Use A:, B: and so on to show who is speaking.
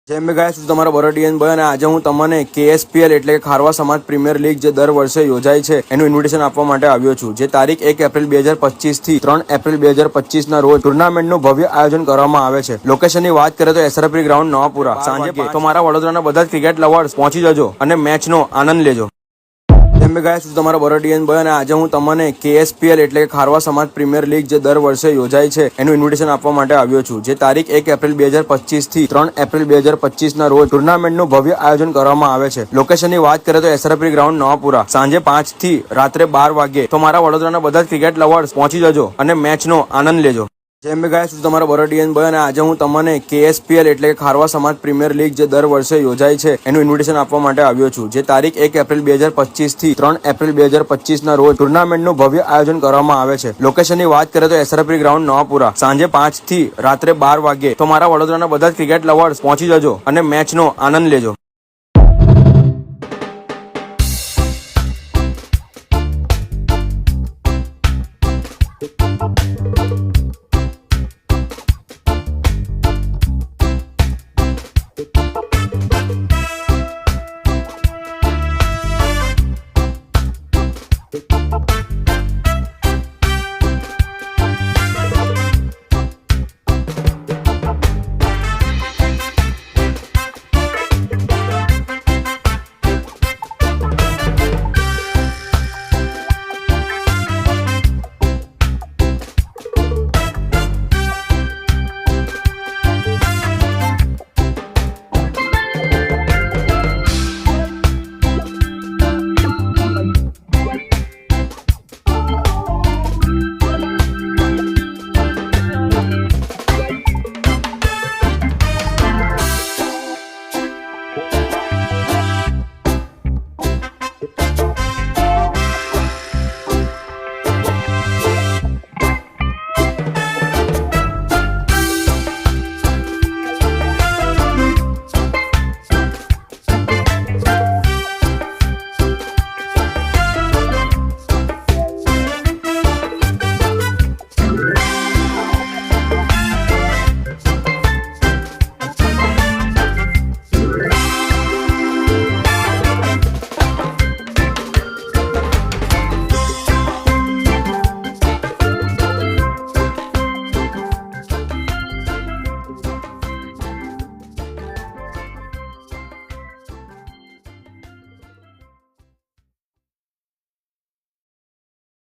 A: જેમ મેં ગયા છું તમારા બરોડિયન ભાઈ અને આજે હું તમને KSPL એટલે કે ખારવા સમાજ પ્રીમિયર લીગ જે દર વર્ષે યોજાય છે એનું ઇન્વિટેશન આપવા માટે આવ્યો છું, જે તારીખ 1 એપ્રિલ 2025 થી 3 એપ્રિલ 2025 ના રોજ ટુર્નામેન્ટનું ભવ્ય આયોજન કરવામાં આવે છે। લોકેશનની વાત કરીએ તો SRP ગ્રાઉન્ડ નવાપુરા સાંજે તો મારા વડોદરાના બધા જ ક્રિકેટ લવર્સ પહોંચી જજો અને મેચનો આનંદ લેજો। જેમ મેં ગયા છું તમારા બરોડિયન ભાઈ અને આજે હું તમને KSPL એટલે કે ખારવા સમાજ પ્રીમિયર લીગ જે દર વર્ષે યોજાય છે એનું ઇન્વિટેશન આપવા માટે આવ્યો છું, જે તારીખ 1 એપ્રિલ 2025 થી 3 એપ્રિલ 2025 ના રોજ ટુર્નામેન્ટનું ભવ્ય આયોજન કરવામાં આવે છે। લોકેશનની વાત કરીએ તો SRP ગ્રાઉન્ડ નવાપુરા સાંજે 5 થી રાત્રે 12 વાગે તો મારા વડોદરાના બધા જ ક્રિકેટ લવર્સ પહોંચી જજો અને મેચનો આનંદ લેજો। જેમ મેં ગયા છું તમારા બરોડિયન ભાઈ અને આજે હું તમને KSPL એટલે કે ખારવા સમાજ પ્રીમિયર લીગ જે દર વર્ષે યોજાય છે એનું ઇન્વિટેશન આપવા માટે આવ્યો છું, જે તારીખ 1 એપ્રિલ 2025 થી 3 એપ્રિલ 2025 ના રોજ ટુર્નામેન્ટનું ભવ્ય આયોજન કરવામાં આવે છે। લોકેશનની વાત કરીએ તો SRP ગ્રાઉન્ડ નવાપુરા સાંજે 5 થી રાત્રે 12 વાગે તો મારા વડોદરાના બધા જ ક્રિકેટ લવર્સ પહોંચી જજો અને મેચનો આનંદ લેજો।